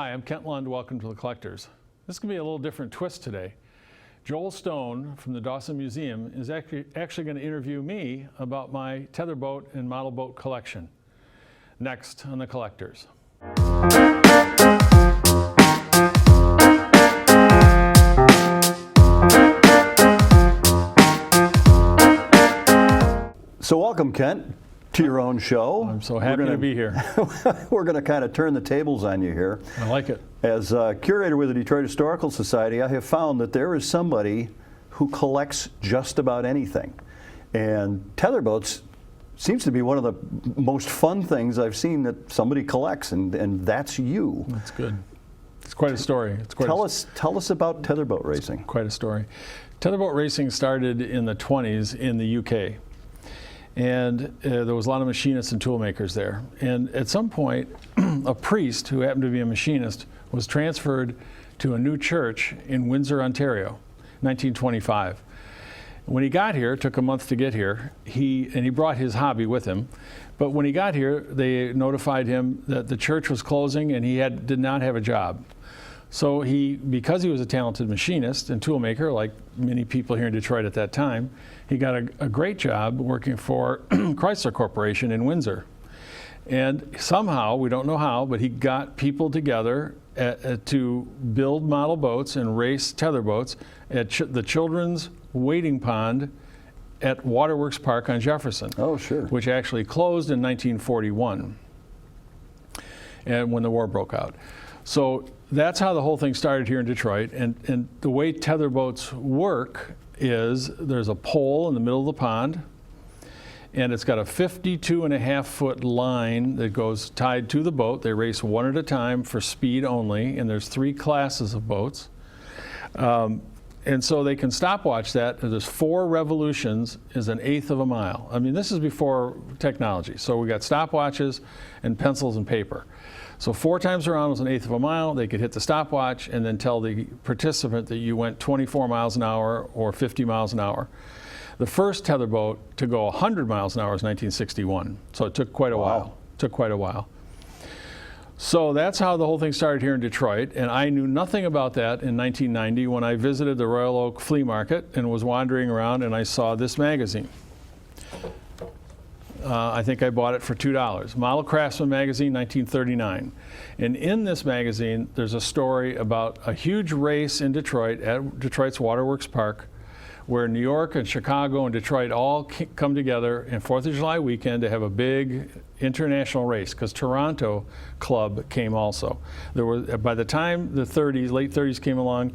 Hi, I'm Kent Lund. Welcome to The Collectors. This is going to be a little different twist today. Joel Stone from the Dawson Museum is actually going to interview me about my tether boat and model boat collection. Next on The Collectors. So welcome, Kent, to your own show. I'm so happy to be here. We're going to kind of turn the tables on you here. I like it. As curator with the Detroit Historical Society, I have found that there is somebody who collects just about anything. And tether boats seems to be one of the most fun things I've seen that somebody collects, and that's you. That's good. It's quite a story. Tell us about tether boat racing. Quite a story. Tether boat racing started in the 20s in the UK. And there was a lot of machinists and tool makers there. And at some point, a priest who happened to be a machinist was transferred to a new church in Windsor, Ontario, 1925. When he got here, it took a month to get here, he brought his hobby with him. But when he got here, they notified him that the church was closing and he did not have a job. So because he was a talented machinist and tool maker, like many people here in Detroit at that time, he got a great job working for Chrysler Corporation in Windsor. And somehow, we don't know how, but he got people together to build model boats and race tether boats at the children's wading pond at Waterworks Park on Jefferson. Oh, sure. Which actually closed in 1941, and when the war broke out. So that's how the whole thing started here in Detroit. And the way tether boats work is there's a pole in the middle of the pond, and it's got a 52.5-foot line that goes tied to the boat. They race one at a time for speed only, and there's 3 classes of boats. And so they can stopwatch that. There's 4 revolutions is 1/8 of a mile. I mean, this is before technology. So we got stopwatches and pencils and paper. So 4 times around was 1/8 of a mile. They could hit the stopwatch and then tell the participant that you went 24 miles an hour or 50 miles an hour. The first tether boat to go 100 miles an hour was 1961. So it took quite a while. Took quite a while. So that's how the whole thing started here in Detroit, and I knew nothing about that in 1990 when I visited the Royal Oak Flea Market and was wandering around and I saw this magazine. I think I bought it for $2. Model Craftsman magazine, 1939. And in this magazine, there's a story about a huge race in Detroit at Detroit's Waterworks Park, where New York and Chicago and Detroit all come together in 4th of July weekend to have a big international race, because Toronto Club came also. There were, by the time the 30s, late 30s came along,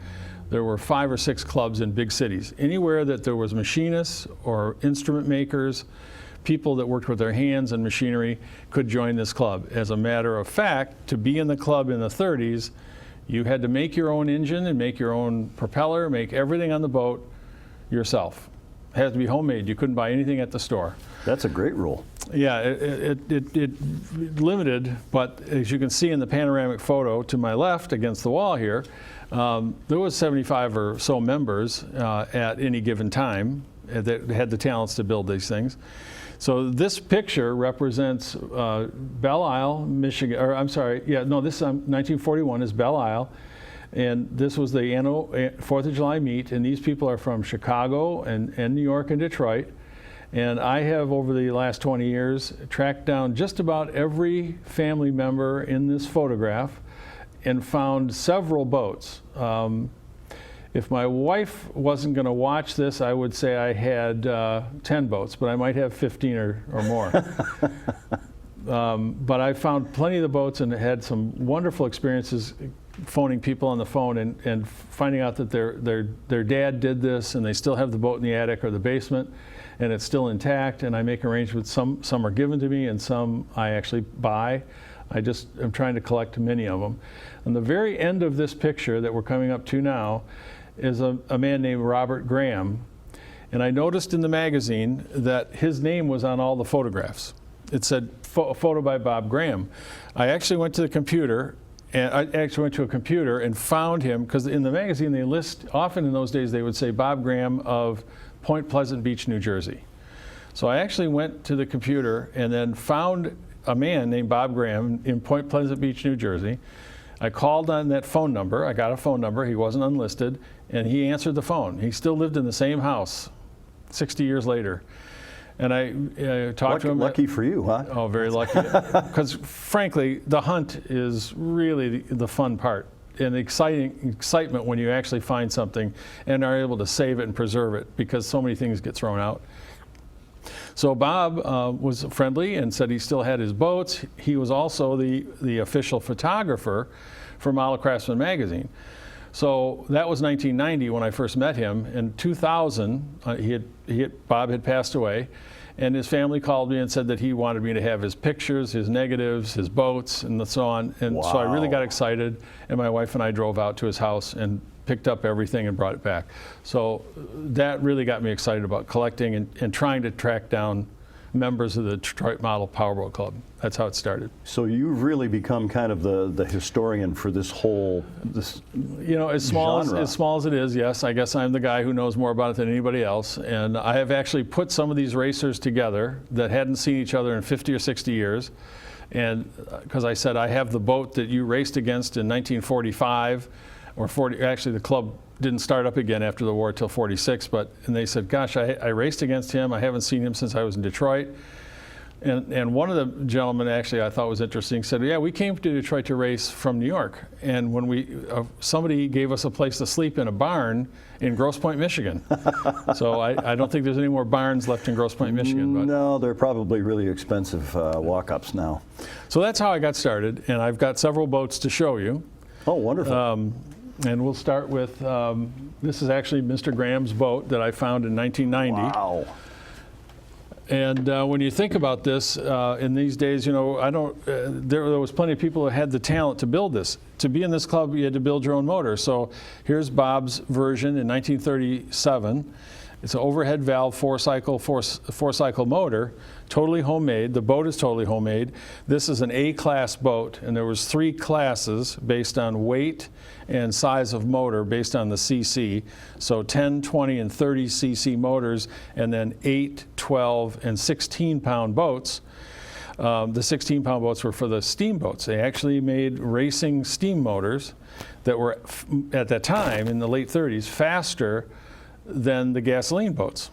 there were 5 or 6 clubs in big cities. Anywhere that there was machinists or instrument makers, people that worked with their hands and machinery could join this club. As a matter of fact, to be in the club in the 30s, you had to make your own engine and make your own propeller, make everything on the boat yourself. It had to be homemade. You couldn't buy anything at the store. That's a great rule. Yeah, it limited, but as you can see in the panoramic photo to my left against the wall here, there was 75 or so members at any given time that had the talents to build these things. So this picture represents Belle Isle, Michigan, or I'm sorry, yeah, no, this 1941 is Belle Isle. And this was the annual 4th of July meet, and these people are from Chicago and New York and Detroit. And I have, over the last 20 years, tracked down just about every family member in this photograph and found several boats. If my wife wasn't going to watch this, I would say I had 10 boats, but I might have 15 or more. But I found plenty of the boats and had some wonderful experiences phoning people on the phone and finding out that their dad did this and they still have the boat in the attic or the basement and it's still intact, and I make arrangements. Some are given to me and some I actually buy. I'm trying to collect many of them. On the very end of this picture that we're coming up to now is a man named Robert Graham, and I noticed in the magazine that his name was on all the photographs. It said photo by Bob Graham. I actually went to the computer. And I actually went to a computer and found him, because in the magazine they list, often in those days they would say Bob Graham of Point Pleasant Beach, New Jersey. So I actually went to the computer and then found a man named Bob Graham in Point Pleasant Beach, New Jersey, I called on that phone number. I got a phone number. He wasn't unlisted, and he answered the phone. He still lived in the same house 60 years later. And I talked to him. Lucky for you, huh? Oh, very lucky. Because frankly, the hunt is really the fun part, and excitement when you actually find something and are able to save it and preserve it, because so many things get thrown out. So Bob was friendly and said he still had his boats. He was also the official photographer for Model Craftsman magazine. So that was 1990 when I first met him. In 2000, Bob had passed away, and his family called me and said that he wanted me to have his pictures, his negatives, his boats, and so on. And so I really got excited, and my wife and I drove out to his house and picked up everything and brought it back. So that really got me excited about collecting and trying to track down members of the Detroit Model Powerboat Club. That's how it started. So you've really become kind of the historian for this whole as small as it is, yes, I guess I'm the guy who knows more about it than anybody else. And I have actually put some of these racers together that hadn't seen each other in 50 or 60 years. And because I said, I have the boat that you raced against in 1945 or 40, actually the club didn't start up again after the war till 46, and they said, gosh, I raced against him. I haven't seen him since I was in Detroit. And one of the gentlemen actually I thought was interesting said, yeah, we came to Detroit to race from New York. And when somebody gave us a place to sleep in a barn in Grosse Pointe, Michigan. So I don't think there's any more barns left in Grosse Pointe, Michigan. But. No, they're probably really expensive walk-ups now. So that's how I got started. And I've got several boats to show you. Oh, wonderful. And we'll start with, this is actually Mr. Graham's boat that I found in 1990. Wow. And when you think about this, in these days, there was plenty of people who had the talent to build this. To be in this club, you had to build your own motor. So here's Bob's version in 1937. It's an overhead valve four-cycle motor, totally homemade. The boat is totally homemade. This is an A-class boat, and there was 3 classes based on weight and size of motor based on the cc. So 10, 20, and 30 cc motors, and then 8, 12, and 16-pound boats. The 16-pound boats were for the steamboats. They actually made racing steam motors that were, at that time, in the late 30s, faster than the gasoline boats.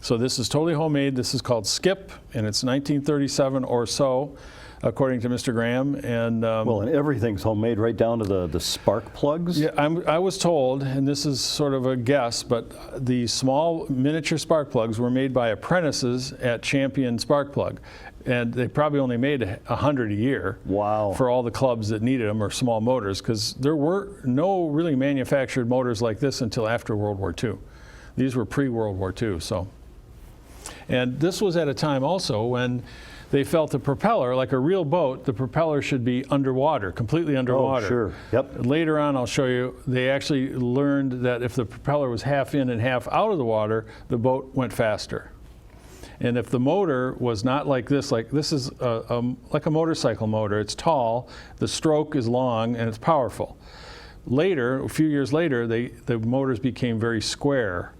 So this is totally homemade. This is called Skip, and it's 1937 or so, according to Mr. Graham. And and everything's homemade right down to the spark plugs? Yeah, I was told, and this is sort of a guess, but the small miniature spark plugs were made by apprentices at Champion Spark Plug. And they probably only made 100 a year. Wow. For all the clubs that needed them, or small motors, because there were no really manufactured motors like this until after World War II. These were pre-World War II. So, and this was at a time also when they felt the propeller, like a real boat, the propeller should be underwater, completely underwater. Oh, sure. Yep. Later on, I'll show you, they actually learned that if the propeller was half in and half out of the water, the boat went faster. And if the motor was not like this is like a motorcycle motor. It's tall, the stroke is long, and it's powerful. Later, a few years later, the motors became very square.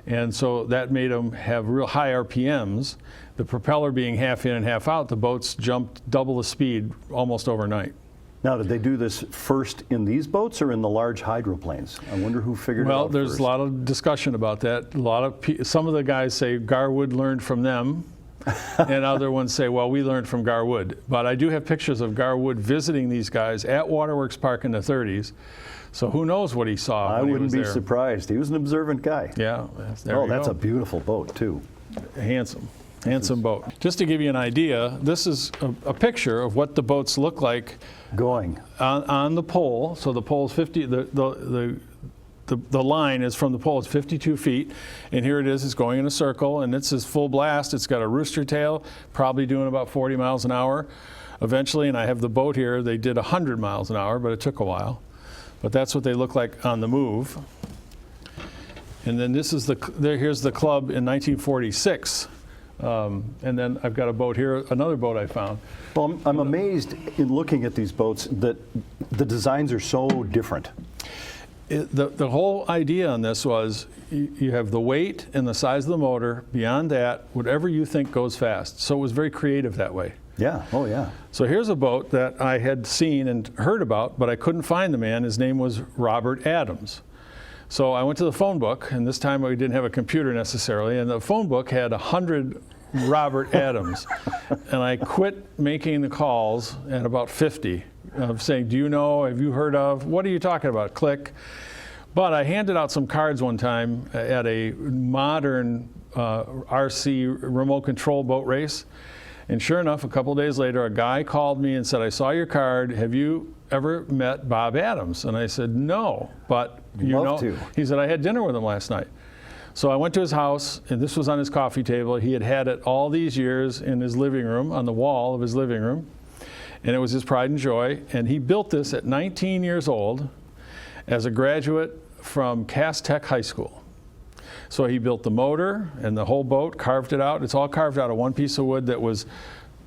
And so that made them have real high RPMs. The propeller being half in and half out, the boats jumped double the speed almost overnight. Now, did they do this first in these boats or in the large hydroplanes? I wonder who figured it out Well, there's first. a lot of discussion about that. Some of the guys say Garwood learned from them, and other ones say, well, we learned from Garwood. But I do have pictures of Garwood visiting these guys at Waterworks Park in the 30s. So who knows what he saw I when he wouldn't was be there. surprised. He was an observant guy. Yeah. That's a beautiful boat, too. Handsome boat. Just to give you an idea, this is a picture of what the boats look like going on the pole. So the pole is 50. The line is from the pole. It's 52 feet, and here it is. It's going in a circle, and it's this full blast. It's got a rooster tail, probably doing about 40 miles an hour. Eventually, and I have the boat here. They did 100 miles an hour, but it took a while. But that's what they look like on the move. And then this is here's the club in 1946. And then I've got a boat here, another boat I found. Well, I'm amazed in looking at these boats that the designs are so different. The whole idea on this was you have the weight and the size of the motor. Beyond that, whatever you think goes fast. So it was very creative that way. Yeah, oh yeah. So here's a boat that I had seen and heard about, but I couldn't find the man. His name was Robert Adams. So I went to the phone book, and this time we didn't have a computer necessarily, and the phone book had 100 Robert Adams. And I quit making the calls at about 50, of saying, do you know, have you heard of, what are you talking about, click. But I handed out some cards one time at a modern RC remote control boat race. And sure enough, a couple days later, a guy called me and said, I saw your card. Have you ever met Bob Adams? And I said, no, but you know. To. He said, I had dinner with him last night. So I went to his house, and this was on his coffee table. He had had it all these years in his living room, on the wall of his living room. And it was his pride and joy. And he built this at 19 years old as a graduate from Cass Tech High School. So he built the motor and the whole boat, carved it out. It's all carved out of one piece of wood that was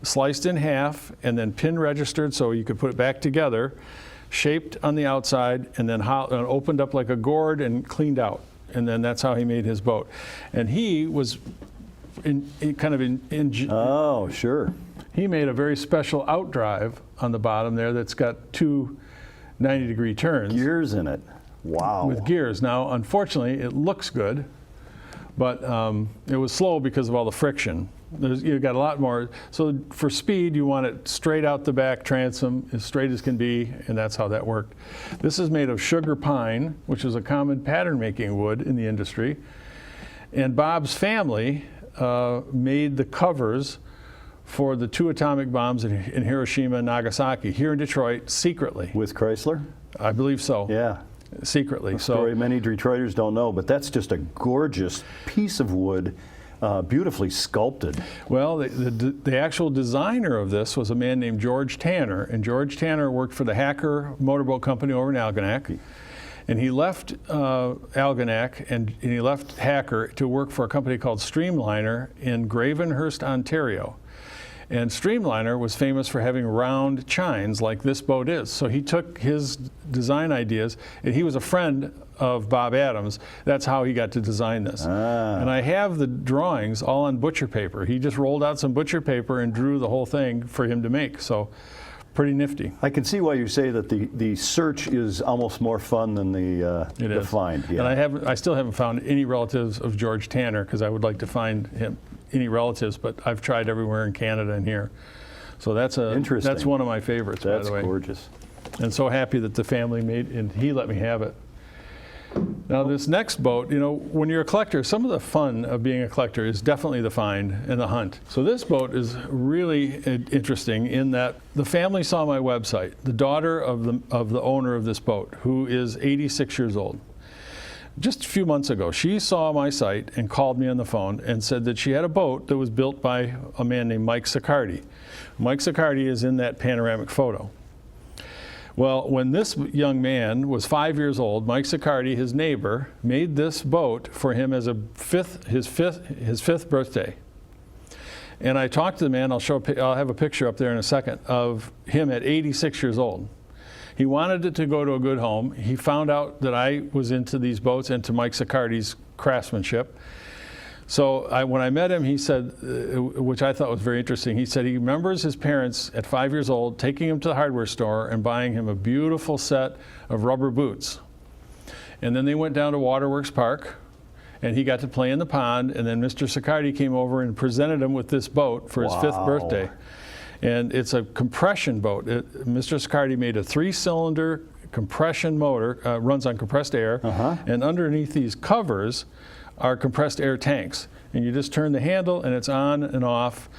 sliced in half and then pin registered so you could put it back together, shaped on the outside, and then opened up like a gourd and cleaned out. And then that's how he made his boat. And he was oh, sure. He made a very special outdrive on the bottom there that's got two 90-degree turns. Gears in it. Wow. With gears. Now, unfortunately, it looks good, but it was slow because of all the friction. You've got a lot more. So for speed, you want it straight out the back transom, as straight as can be, and that's how that worked. This is made of sugar pine, which is a common pattern-making wood in the industry. And Bob's family made the covers for the 2 atomic bombs in Hiroshima and Nagasaki here in Detroit secretly. With Chrysler? I believe so. Yeah. Secretly. A story many Detroiters don't know, but that's just a gorgeous piece of wood, beautifully sculpted. Well, the actual designer of this was a man named George Tanner, and George Tanner worked for the Hacker Motorboat Company over in Algonac. And he left Algonac and he left Hacker to work for a company called Streamliner in Gravenhurst, Ontario. And Streamliner was famous for having round chines like this boat is. So he took his design ideas, and he was a friend of Bob Adams. That's how he got to design this. And I have the drawings all on butcher paper. He just rolled out some butcher paper and drew the whole thing for him to make. So pretty nifty. I can see why you say that the search is almost more fun than the find. Yeah. And I still haven't found any relatives of George Tanner, because I would like to find him any relatives, but I've tried everywhere in Canada and here. So that's one of my favorites, by the way. That's gorgeous. And so happy that the family made, and he let me have it. Now this next boat, you know, when you're a collector, some of the fun of being a collector is definitely the find and the hunt. So this boat is really interesting in that the family saw my website, the daughter of the owner of this boat, who is 86 years old. Just a few months ago, she saw my site and called me on the phone and said that she had a boat that was built by a man named Mike Scardi. Mike Scardi is in that panoramic photo. Well, when this young man was 5 years old, Mike Scardi, his neighbor, made this boat for him as his fifth birthday. And I talked to the man. I'll have a picture up there in a second of him at 86 years old. He wanted it to go to a good home. He found out that I was into these boats and to Mike Scardi's craftsmanship. So when I met him, he said, which I thought was very interesting, he said he remembers his parents at 5 years old taking him to the hardware store and buying him a beautiful set of rubber boots. And then they went down to Waterworks Park, and he got to play in the pond, and then Mr. Scardi came over and presented him with this boat for his fifth birthday. And it's a compression boat. Mr. Scardi made a 3-cylinder compression motor, runs on compressed air, and underneath these covers are compressed air tanks. And you just turn the handle and it's on and off.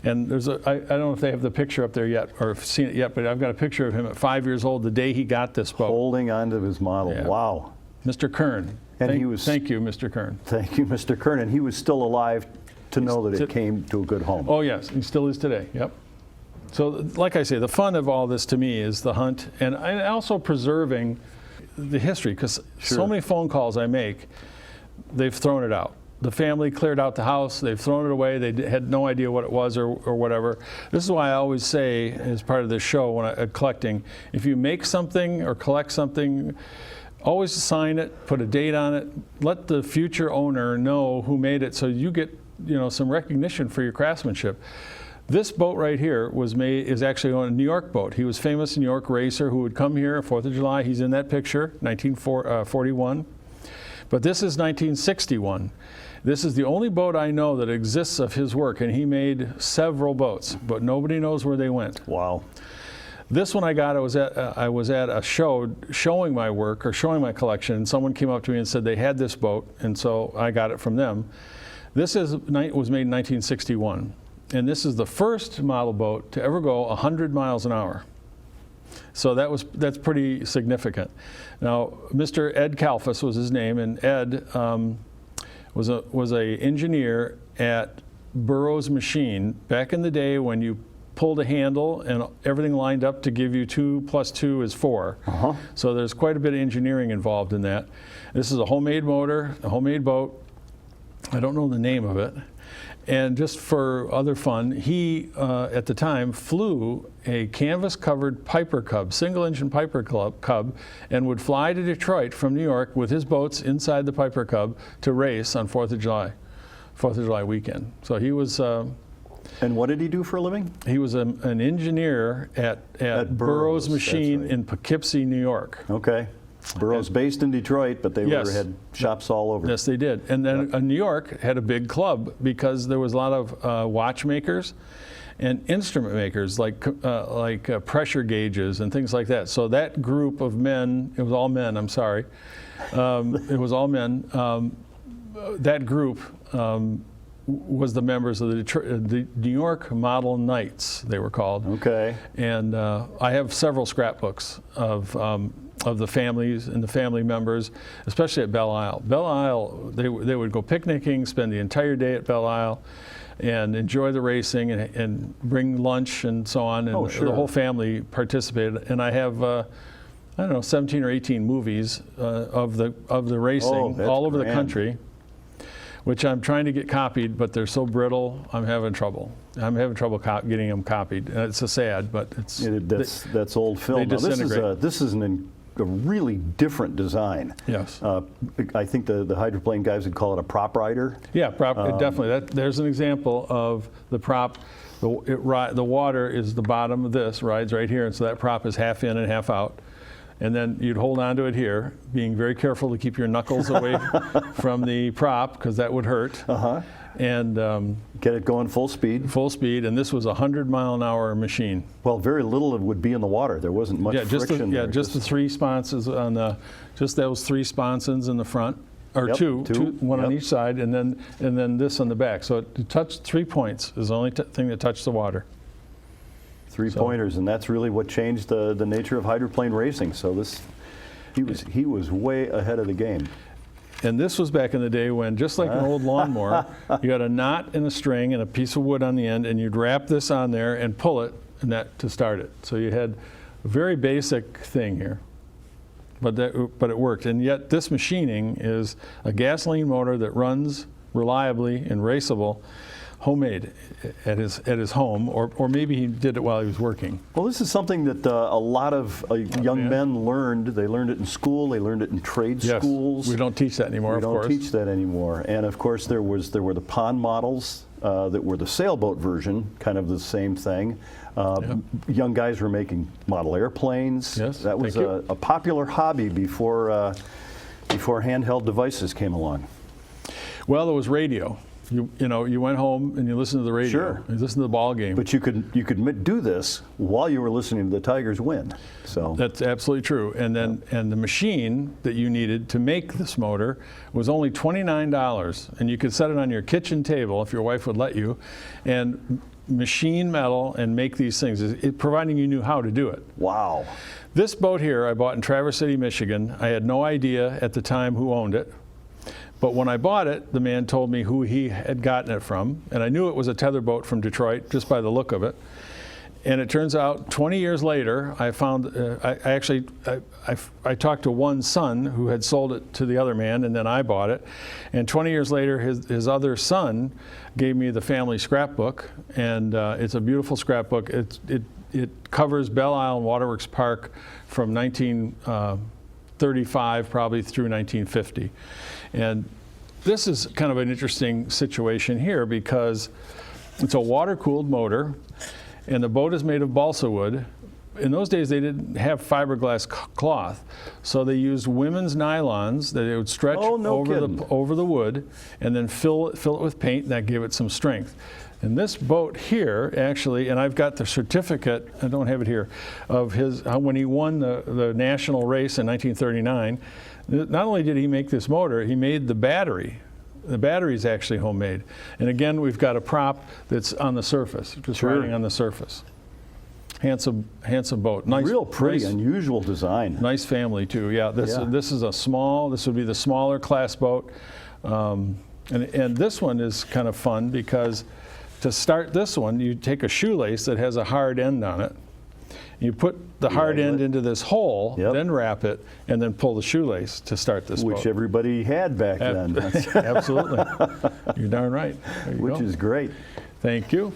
And there's I don't know if they have the picture up there yet or have seen it yet, but I've got a picture of him at 5 years old the day he got this boat. Holding onto his model. Yeah. Wow. Mr. Kern. And thank you, Mr. Kern. Thank you, Mr. Kern. And he was still alive to know that it came to a good home. Oh, yes. He still is today. Yep. So like I say, the fun of all this to me is the hunt and also preserving the history, because so many phone calls I make, they've thrown it out. The family cleared out the house, they've thrown it away, they had no idea what it was or whatever. This is why I always say, as part of this show when I'm collecting, if you make something or collect something, always sign it, put a date on it, let the future owner know who made it so you get some recognition for your craftsmanship. This boat right here is actually on a New York boat. He was famous New York racer who would come here 4th of July. He's in that picture, 1941. But this is 1961. This is the only boat I know that exists of his work, and he made several boats, but nobody knows where they went. Wow. This one I got, I was at a show showing my work or showing my collection, and someone came up to me and said they had this boat, and so I got it from them. This was made in 1961, and this is the first model boat to ever go 100 miles an hour. So that's pretty significant. Now, Mr. Ed Kalfas was his name, and Ed was a engineer at Burroughs Machine back in the day when you pulled a handle and everything lined up to give you 2 + 2 is 4. So there's quite a bit of engineering involved in that. This is a homemade motor, a homemade boat. I don't know the name of it. And just for other fun, he, at the time, flew a canvas-covered Piper Cub, single-engine Piper Cub, and would fly to Detroit from New York with his boats inside the Piper Cub to race on 4th of July weekend. So he was... and what did he do for a living? He was an engineer at Burroughs Machine in Poughkeepsie, New York. Okay. Burroughs based in Detroit, but they had shops all over. Yes, they did. And then New York had a big club because there was a lot of watchmakers and instrument makers like pressure gauges and things like that. So that group of men, it was all men, I'm sorry. It was all men. That group was the members of the New York Model Knights, they were called. Okay. And I have several scrapbooks of the families and the family members, especially at Belle Isle. Belle Isle, they would go picnicking, spend the entire day at Belle Isle, and enjoy the racing and bring lunch and so on. And the whole family participated. And I have, I don't know, 17 or 18 movies of the racing all over the country, which I'm trying to get copied, but they're so brittle, I'm having trouble. I'm having trouble getting them copied. And it's a sad, but it's... That's old film. They disintegrate. This is a really different design. Yes. I think the hydroplane guys would call it a prop rider. Yeah, definitely. There's an example of the prop. The water is the bottom of this, rides right here, and so that prop is half in and half out. And then you'd hold on to it here, being very careful to keep your knuckles away from the prop, because that would hurt. And get it going full speed. Full speed, and this was a 100-mile-an-hour machine. Well, very little would be in the water. There wasn't much friction. Just the 3 sponsons on just those 3 sponsons in the front, or two, one on each side, and then this on the back. So it touched 3 points is the only thing that touched the water. 3 pointers, and that's really what changed the nature of hydroplane racing. So he was way ahead of the game. And this was back in the day when, just like an old lawnmower, you had a knot and a string and a piece of wood on the end, and you'd wrap this on there and pull it, and that to start it. So you had a very basic thing here, but it worked. And yet this machining is a gasoline motor that runs reliably and raceable, homemade at his home, or maybe he did it while he was working. Well, this is something that a lot of young men learned. They learned it in school. They learned it in trade schools. We don't teach that anymore, of course. We don't teach that anymore. And of course, there were the pond models that were the sailboat version, kind of the same thing. Young guys were making model airplanes. Yes, that was a popular hobby before handheld devices came along. Well, there was radio. You went home and you listened to the radio. Sure. You listened to the ball game. But you could do this while you were listening to the Tigers win. So that's absolutely true. And then and the machine that you needed to make this motor was only $29, and you could set it on your kitchen table if your wife would let you, and machine metal and make these things, providing you knew how to do it. Wow. This boat here I bought in Traverse City, Michigan. I had no idea at the time who owned it. But when I bought it, the man told me who he had gotten it from, and I knew it was a Tether boat from Detroit just by the look of it. And it turns out 20 years later, I found, I talked to one son who had sold it to the other man, and then I bought it. And 20 years later, his other son gave me the family scrapbook, and it's a beautiful scrapbook. It covers Belle Isle and Waterworks Park from 1935 probably through 1950. And this is kind of an interesting situation here because It's a water-cooled motor, and the boat is made of balsa wood. In those days, they didn't have fiberglass cloth, so they used women's nylons that they would stretch over the wood, and then fill it with paint, and that gave it some strength. And this boat here, actually, and I've got the certificate, I don't have it here, of his when he won the national race in 1939. Not only did he make this motor, he made the battery. The battery is actually homemade. And again, we've got a prop that's on the surface, just riding on the surface. Handsome boat. Nice, real pretty, unusual design. Nice family too. Yeah, this is a small. This would be the smaller class boat, and this one is kind of fun because to start this one, you take a shoelace that has a hard end on it. You put the hard end into this hole, then wrap it, and then pull the shoelace to start this boat. Which everybody had back then. Absolutely. You're darn right. Which is great. Thank you.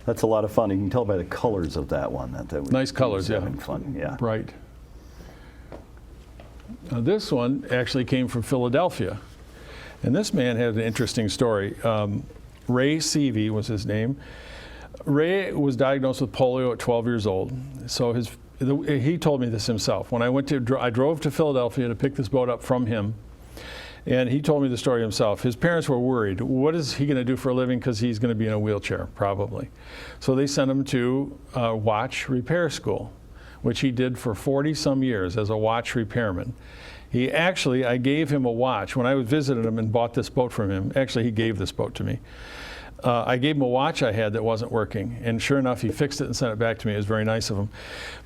That's a lot of fun. You can tell by the colors of that one. That nice colors, yeah. Having fun, yeah. Right. This one actually came from Philadelphia. And this man had an interesting story. Ray Seavey was his name. Ray was diagnosed with polio at 12 years old. So he told me this himself. When I drove to Philadelphia to pick this boat up from him, and he told me the story himself. His parents were worried. What is he going to do for a living? Because he's going to be in a wheelchair, probably. So they sent him to watch repair school, which he did for 40-some years as a watch repairman. I gave him a watch. When I visited him and bought this boat from him, actually he gave this boat to me. I gave him a watch I had that wasn't working, and sure enough, he fixed it and sent it back to me. It was very nice of him.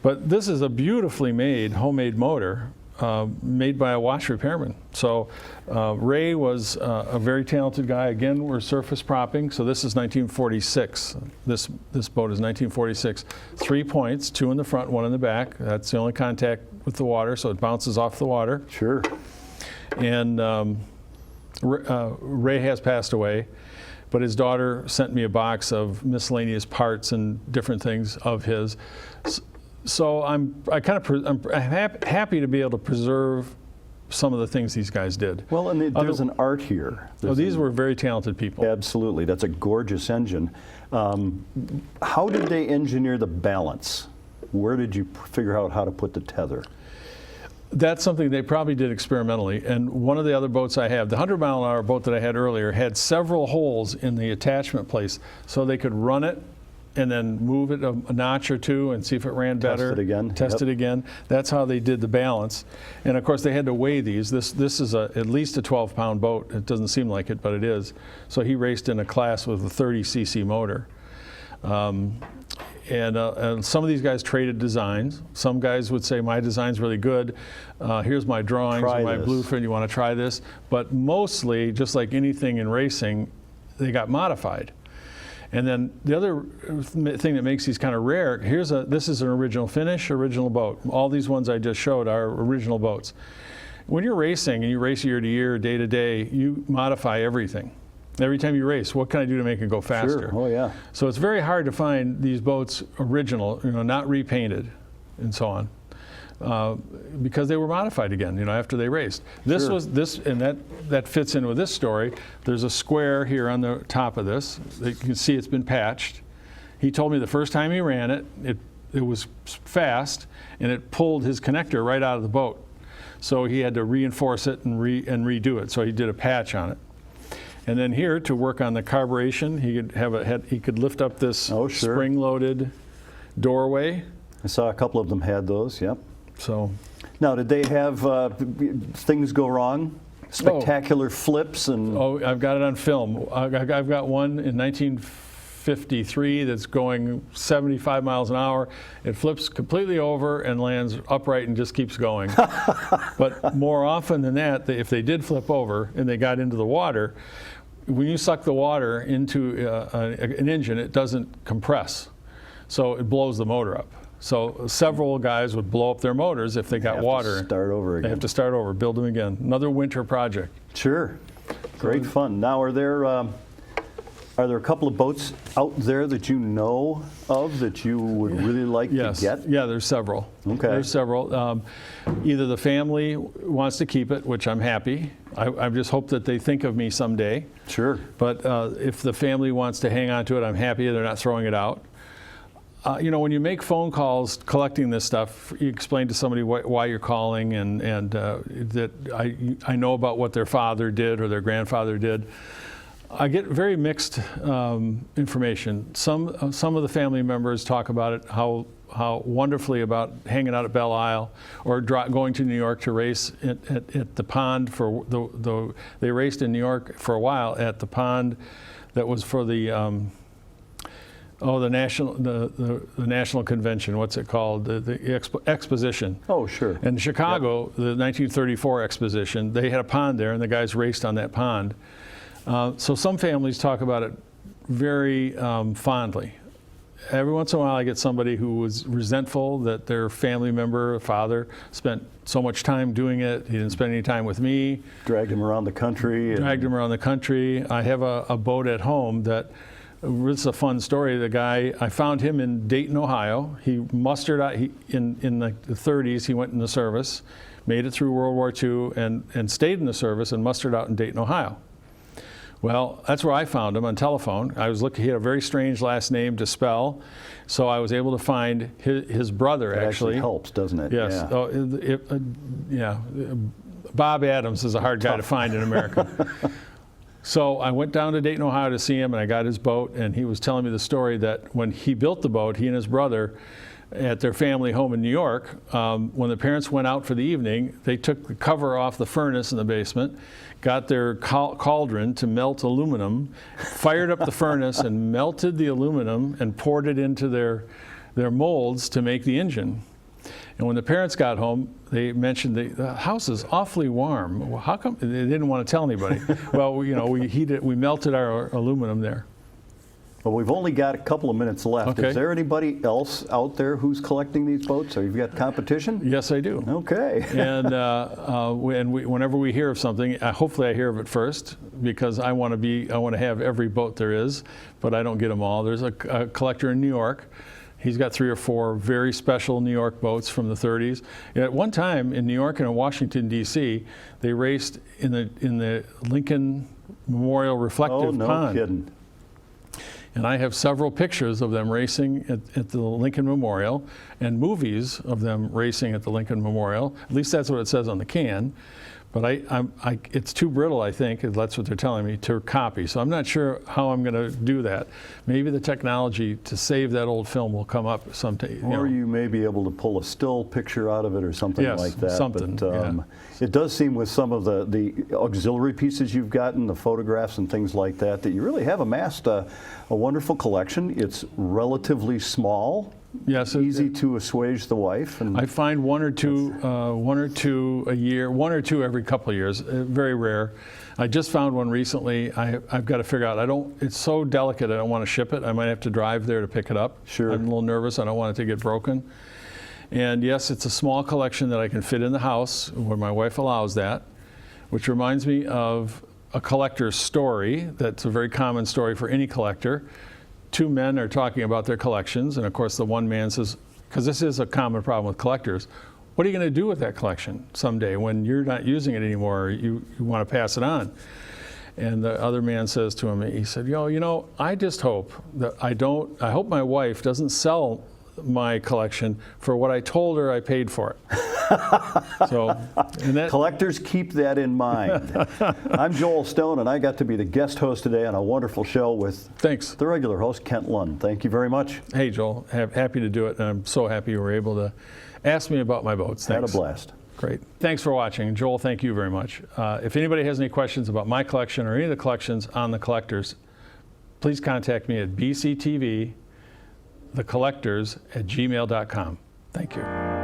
But this is a beautifully made, homemade motor made by a watch repairman. So Ray was a very talented guy. Again, we're surface propping, so this is 1946. This boat is 1946. 3 points, 2 in the front, 1 in the back. That's the only contact with the water, so it bounces off the water. Sure. And Ray has passed away, but his daughter sent me a box of miscellaneous parts and different things of his. So I'm happy to be able to preserve some of the things these guys did. Well, and there's an art here. These were very talented people. Absolutely. That's a gorgeous engine. How did they engineer the balance? Where did you figure out how to put the tether? That's something they probably did experimentally. And one of the other boats I have, the 100-mile-an-hour boat that I had earlier, had several holes in the attachment place so they could run it and then move it a notch or two and see if it ran better. Test it again. Test it again. That's how they did the balance. And of course they had to weigh these. This is at least a 12-pound boat. It doesn't seem like it, but it is. So he raced in a class with a 30cc motor. And some of these guys traded designs. Some guys would say, my design's really good. Here's my drawings or my blueprint. You want to try this? But mostly, just like anything in racing, they got modified. And then the other thing that makes these kind of rare, this is an original finish, original boat. All these ones I just showed are original boats. When you're racing and you race year to year, day to day, you modify everything. Every time you race, what can I do to make it go faster? Sure. Oh, yeah. So it's very hard to find these boats original, not repainted and so on. Because they were modified again, after they raced. This was and that fits in with this story. There's a square here on the top of this. You can see it's been patched. He told me the first time he ran it was fast, and it pulled his connector right out of the boat. So he had to reinforce it and redo it. So he did a patch on it. And then here, to work on the carburation, he could lift up this spring-loaded doorway. I saw a couple of them had those. Yep. So, now, did they have things go wrong? Spectacular flips and? Oh, I've got it on film. I've got one in 1953 that's going 75 miles an hour. It flips completely over and lands upright and just keeps going. But more often than that, if they did flip over and they got into the water, when you suck the water into an engine, it doesn't compress. So it blows the motor up. So several guys would blow up their motors if they got water. Have to start over again. They have to start over, build them again. Another winter project. Sure. Great fun. Now, are there Are there a couple of boats out there that you know of that you would really like Yes. to get? Yeah, there's several. Okay. There's several. Either the family wants to keep it, which I'm happy. I just hope that they think of me someday. Sure. But if the family wants to hang on to it, I'm happy they're not throwing it out. You know, when you make phone calls collecting this stuff, you explain to somebody why you're calling and that I know about what their father did or their grandfather did. I get very mixed information. Some of the family members talk about it, how wonderfully about hanging out at Belle Isle or going to New York to race at the pond for they raced in New York for a while at the pond that was for the national convention. What's it called? The exposition. Oh, sure. In Chicago, Yep. the 1934 exposition, they had a pond there, and the guys raced on that pond. So some families talk about it very fondly. Every once in a while I get somebody who was resentful that their family member, father, spent so much time doing it. He didn't spend any time with me. Dragged him around the country. Dragged him around the country. I have a boat at home that, this is a fun story. The guy, I found him in Dayton, Ohio. He mustered out, in the 30s, he went in the service, made it through World War II and stayed in the service and mustered out in Dayton, Ohio. Well, that's where I found him on telephone. I was looking, he had a very strange last name to spell, so I was able to find his brother, That actually. helps, doesn't it? Yes. Yeah. Oh, yeah. Bob Adams is a hard guy to find in America. So I went down to Dayton, Ohio to see him, and I got his boat, and he was telling me the story that when he built the boat, he and his brother, at their family home in New York, when the parents went out for the evening, they took the cover off the furnace in the basement, got their cauldron to melt aluminum, fired up the furnace and melted the aluminum and poured it into their molds to make the engine. And when the parents got home, they mentioned the house is awfully warm. Well, how come? They didn't want to tell anybody. Well, you know, we melted our aluminum there. Well, we've only got a couple of minutes left. Okay. Is there anybody else out there who's collecting these boats? Or you've got competition? Yes, I do. Okay. And whenever we hear of something, hopefully I hear of it first, because I want to have every boat there is, but I don't get them all. There's a collector in New York. He's got 3 or 4 very special New York boats from the 30s. At one time in New York and in Washington, D.C., they raced in the Lincoln Memorial Reflective Pond. Oh, no kidding. And I have several pictures of them racing at the Lincoln Memorial and movies of them racing at the Lincoln Memorial. At least that's what it says on the can. But it's too brittle, I think, that's what they're telling me, to copy. So I'm not sure how I'm going to do that. Maybe the technology to save that old film will come up someday. Or you may be able to pull a still picture out of it or something Yes, like that. something, But yeah. it does seem with some of the auxiliary pieces you've gotten, the photographs and things like that, that you really have amassed a wonderful collection. It's relatively small. Yes, Easy to assuage the wife. And I find one or two a year, 1 or 2 every couple of years. Very rare. I just found one recently. I've got to figure out. It's so delicate. I don't want to ship it. I might have to drive there to pick it up. Sure. I'm a little nervous. I don't want it to get broken. And yes, it's a small collection that I can fit in the house where my wife allows that, which reminds me of a collector's story. That's a very common story for any collector. 2 men are talking about their collections, and of course the one man says, because this is a common problem with collectors, what are you going to do with that collection someday when you're not using it anymore, or you want to pass it on? And the other man says to him, he said, you know, I just hope that I hope my wife doesn't sell my collection for what I told her I paid for it. Collectors keep that in mind. I'm Joel Stone, and I got to be the guest host today on a wonderful show with the regular host, Kent Lund. Thank you very much. Hey, Joel. Happy to do it, and I'm so happy you were able to ask me about my boats. Thanks. Had a blast. Great. Thanks for watching. Joel, thank you very much. If anybody has any questions about my collection or any of the collections on The Collectors, please contact me at bctvthecollectors@gmail.com. Thank you.